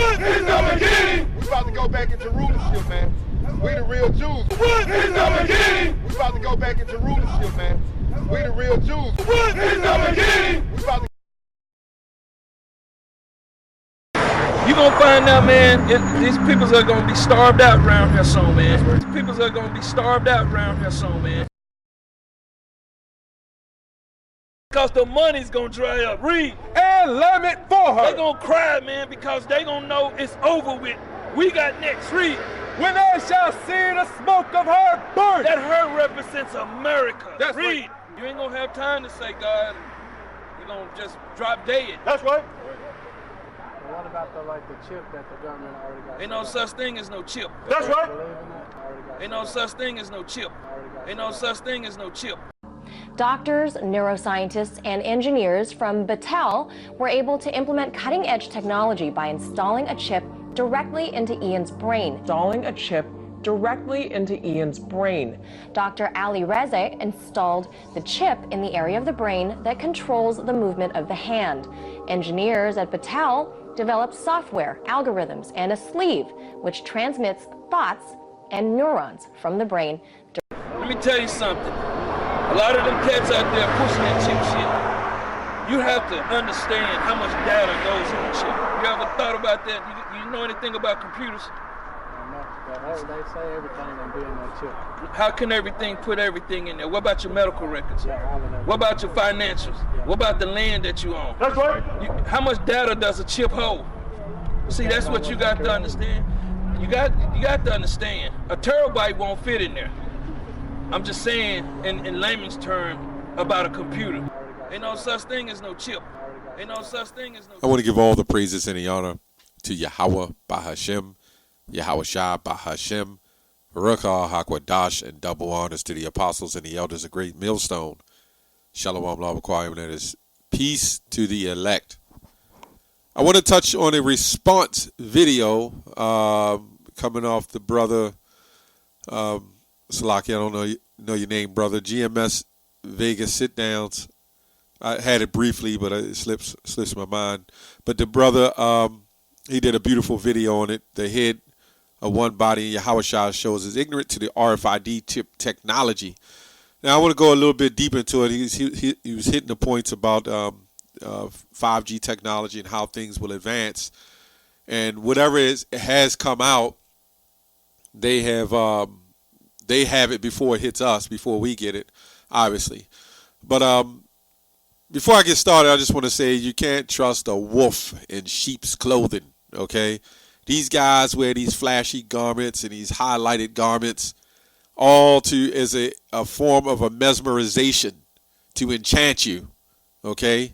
What is the beginning? We about to go back into rulership, man. We the real Jews. What is the beginning? We about to go back into rulership, man. We the real Jews. What is the beginning? We about to You gonna find out, man, these people are gonna be starved out around here soon, man. These people are gonna be starved out around here soon, man. Because the money's gonna dry up. Read. And lament for her. They gonna cry, man, because they gonna know it's over with. We got next. Read. When they shall see the smoke of her burn. That her represents America. That's Read. Right. You ain't gonna have time to say, God, you're gonna just drop dead. That's right. What about the chip that the government already got? Ain't no such thing as no chip. That's right. Ain't no such thing as no chip. Ain't no such thing as no chip. Doctors, neuroscientists, and engineers from Battelle were able to implement cutting-edge technology by installing a chip directly into Ian's brain. Dr. Ali Reze installed the chip in the area of the brain that controls the movement of the hand. Engineers at Battelle developed software, algorithms, and a sleeve which transmits thoughts and neurons from the brain. Let me tell you something. A lot of them cats out there pushing that chip shit. You have to understand how much data goes in the chip. You ever thought about that? You know anything about computers? They say everything gonna be in that chip. How can everything put everything in there? What about your medical records? What about your financials? What about the land that you own? That's right. How much data does a chip hold? See, that's what you got to understand. You got to understand. A terabyte won't fit in there. I'm just saying, in layman's term, about a computer. Ain't no such thing as no chip. Ain't no such thing as no chip. I want to give all the praises and the honor to Yahweh Bahashem, Yahawashi Bahashem, Barakah Hakwadash, and double honors to the apostles and the elders of Great Millstone. Shalom, love, requirement that is peace to the elect. I want to touch on a response video coming off the brother, Salaki, I don't know your name, brother, GMS Vegas sit-downs. I had it briefly, but it slips my mind. But the brother, he did a beautiful video on it. The head of Onebody, Yahawashi, shows is ignorant to the RFID chip technology. Now, I want to go a little bit deep into it. He was hitting the points about 5G technology and how things will advance. And whatever has come out, they have it before it hits us, before we get it, obviously. But before I get started, I just want to say you can't trust a wolf in sheep's clothing, okay? These guys wear these flashy garments and these highlighted garments, all as a form of a mesmerization to enchant you, okay?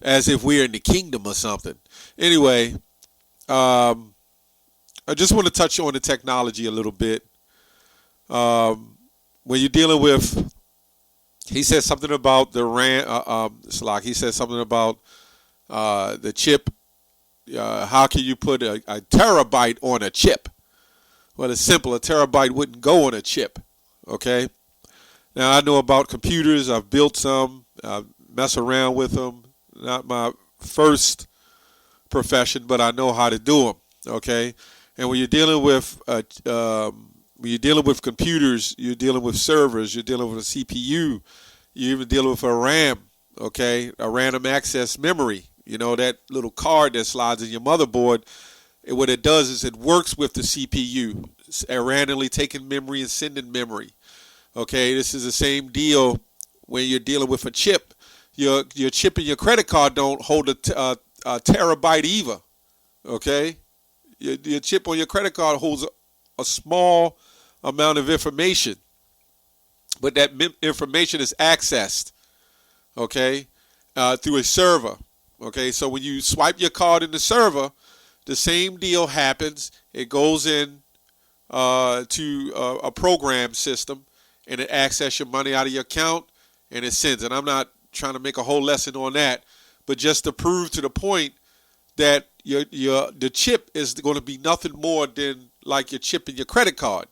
As if we're in the kingdom or something. Anyway, I just want to touch on the technology a little bit. When you're dealing with, he said something about the RAM, he said something about the chip. How can you put a terabyte on a chip? Well, it's simple. A terabyte wouldn't go on a chip, okay? Now, I know about computers. I've built some. I mess around with them. Not my first profession, but I know how to do them, okay? And when you're dealing with computers, you're dealing with servers, you're dealing with a CPU, you're even dealing with a RAM, okay, a random access memory. You know, that little card that slides in your motherboard, what it does is it works with the CPU, randomly taking memory and sending memory. Okay, this is the same deal when you're dealing with a chip. Your chip in your credit card don't hold a terabyte either, okay? Your chip on your credit card holds a small amount of information, but that information is accessed, okay, through a server. Okay, so when you swipe your card in the server, the same deal happens. It goes in to a program system, and it accesses your money out of your account, and it sends. And I'm not trying to make a whole lesson on that, but just to prove to the point that the chip is going to be nothing more than like your chip in your credit card.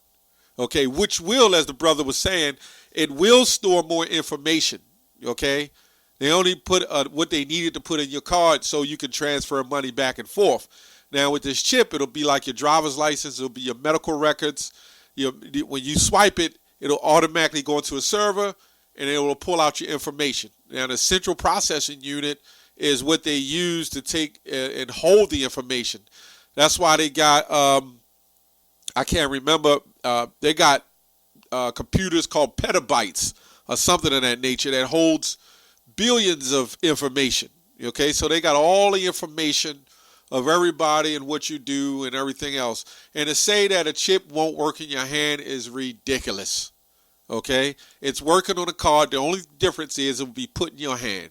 Okay, which will, as the brother was saying, it will store more information. Okay. They only put what they needed to put in your card so you can transfer money back and forth. Now with this chip, it'll be like your driver's license. It'll be your medical records. When you swipe it, it'll automatically go into a server, and it will pull out your information. Now the central processing unit is what they use to take and hold the information. That's why they got, I can't remember, they got computers called petabytes or something of that nature that holds billions of information. Okay, so they got all the information of everybody and what you do and everything else. And to say that a chip won't work in your hand is ridiculous. Okay, it's working on a card. The only difference is it will be put in your hand.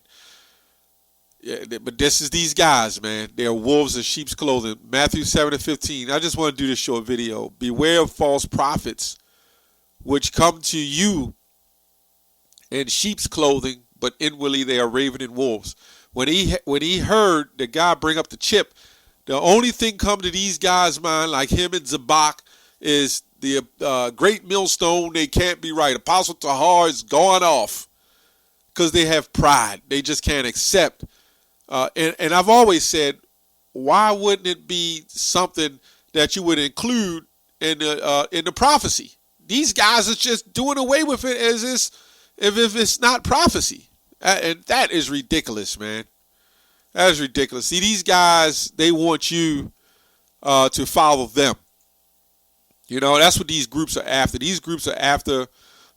Yeah, but this is these guys, man. They're wolves in sheep's clothing. Matthew 7:15. I just want to do this short video. Beware of false prophets, which come to you in sheep's clothing, but inwardly they are ravening wolves. When he heard the guy bring up the chip, the only thing come to these guys' mind, like him and Zabak, is the great millstone. They can't be right. Apostle Tahar is going off because they have pride. They just can't accept. And I've always said, why wouldn't it be something that you would include in the prophecy? These guys are just doing away with it as if it's not prophecy. And that is ridiculous, man. That is ridiculous. See, these guys, they want you to follow them. You know, that's what these groups are after. These groups are after,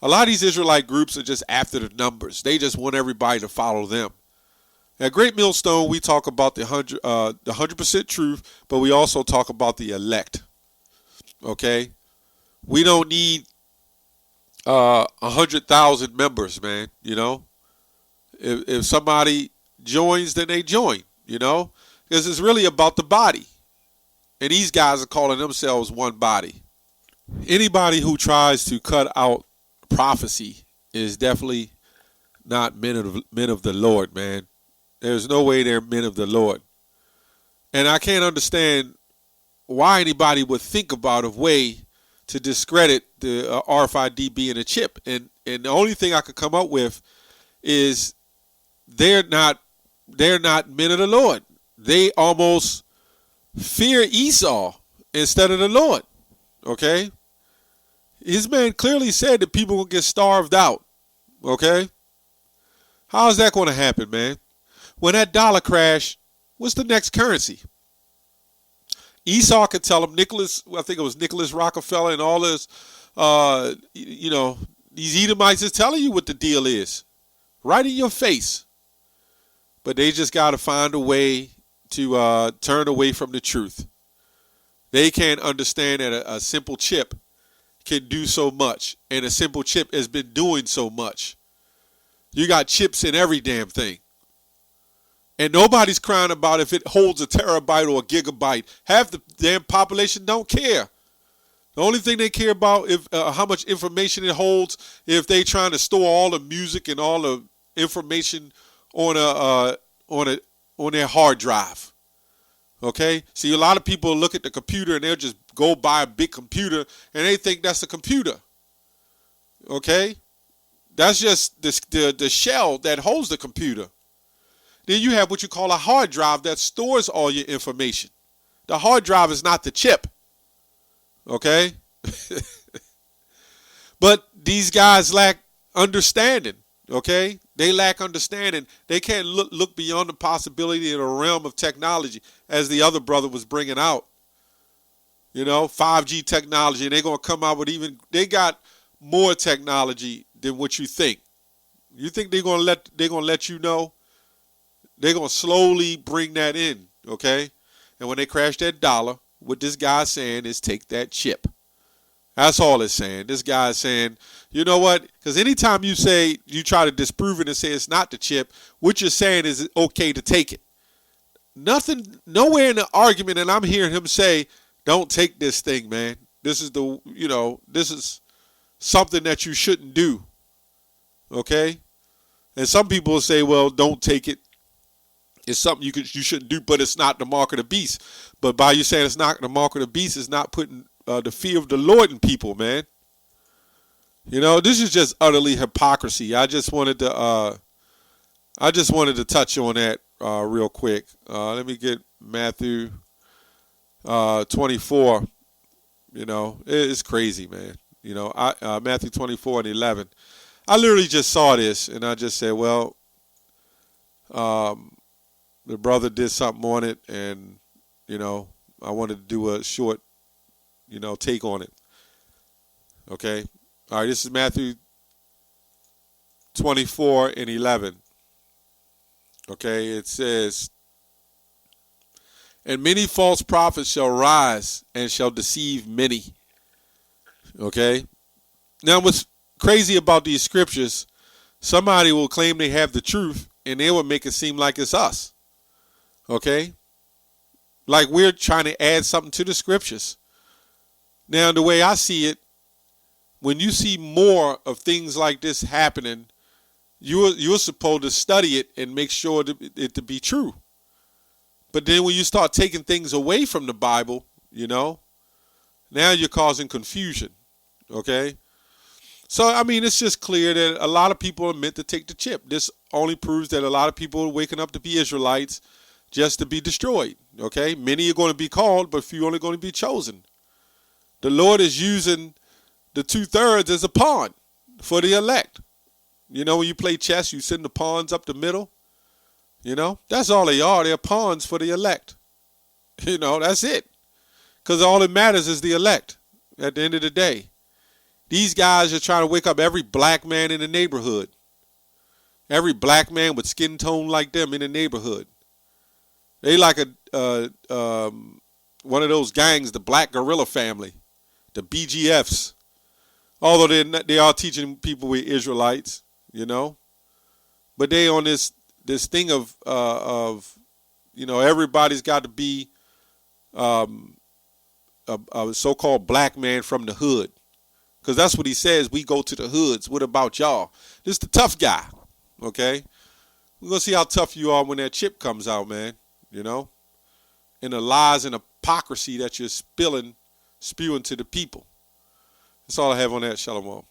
a lot of these Israelite groups are just after the numbers. They just want everybody to follow them. At Great Millstone, we talk about the 100% truth, but we also talk about the elect. Okay? We don't need 100,000 members, man, you know? If somebody joins, then they join, you know? Because it's really about the body. And these guys are calling themselves one body. Anybody who tries to cut out prophecy is definitely not men of the Lord, man. There's no way they're men of the Lord. And I can't understand why anybody would think about a way to discredit the Rfid being a chip. And the only thing I could come up with is they're not men of the Lord. They almost fear Esau instead of the Lord. Okay? His man clearly said that people will get starved out. Okay? How is that going to happen, man? When that dollar crash, what's the next currency? Esau could tell him, I think it was Nicholas Rockefeller and all this, these Edomites is telling you what the deal is. Right in your face. But they just got to find a way to turn away from the truth. They can't understand that a simple chip can do so much. And a simple chip has been doing so much. You got chips in every damn thing. And nobody's crying about if it holds a terabyte or a gigabyte. Half the damn population don't care. The only thing they care about is how much information it holds. If they trying to store all the music and all the information on their hard drive. Okay? See, a lot of people look at the computer and they'll just go buy a big computer and they think that's a computer. Okay? That's just the shell that holds the computer. Then you have what you call a hard drive that stores all your information. The hard drive is not the chip. Okay? But these guys lack understanding. Okay? They lack understanding. They can't look beyond the possibility of the realm of technology, as the other brother was bringing out. 5G technology, and they're going to come out with they got more technology than what you think. You think they're going to let you know? They're going to slowly bring that in, okay? And when they crash that dollar, what this guy's saying is take that chip. That's all it's saying. This guy's saying, you know what? Because anytime you try to disprove it and say it's not the chip, what you're saying is it's okay to take it. Nowhere in the argument, and I'm hearing him say, don't take this thing, man. This is this is something that you shouldn't do, okay? And some people will say, well, don't take it. It's something you shouldn't do, but it's not the mark of the beast. But by you saying it's not the mark of the beast, it's not putting the fear of the Lord in people, man. This is just utterly hypocrisy. I just wanted to I just wanted to touch on that real quick. Let me get Matthew 24. You know, it's crazy, man. You know, Matthew 24 and 11. I literally just saw this, and I just said, well, the brother did something on it, and, you know, I wanted to do a short, you know, take on it. Okay? All right, this is Matthew 24 and 11. Okay, it says, and many false prophets shall rise and shall deceive many. Okay? Now, what's crazy about these scriptures, somebody will claim they have the truth, and they will make it seem like it's us. Okay? Like we're trying to add something to the scriptures. Now, the way I see it, when you see more of things like this happening, you're supposed to study it and make sure it to be true. But then when you start taking things away from the Bible, you know, now you're causing confusion. Okay? So, I mean, it's just clear that a lot of people are meant to take the chip. This only proves that a lot of people are waking up to be Israelites just to be destroyed. Okay? Many are going to be called, but few are going to be chosen. The Lord is using the 2/3 as a pawn for the elect. You know, when you play chess, you send the pawns up the middle. You know, that's all they are. They're pawns for the elect. You know, that's it. Because all that matters is the elect at the end of the day. These guys are trying to wake up every black man in the neighborhood. Every black man with skin tone like them in the neighborhood. They like one of those gangs, the Black Gorilla Family, the BGFs. Although they are teaching people we're Israelites, you know. But they on this thing of you know, everybody's got to be a so-called black man from the hood. Because that's what he says. We go to the hoods. What about y'all? This is the tough guy. Okay? We're going to see how tough you are when that chip comes out, man. You know? And the lies and hypocrisy that you're spewing to the people. That's all I have on that. Shalom.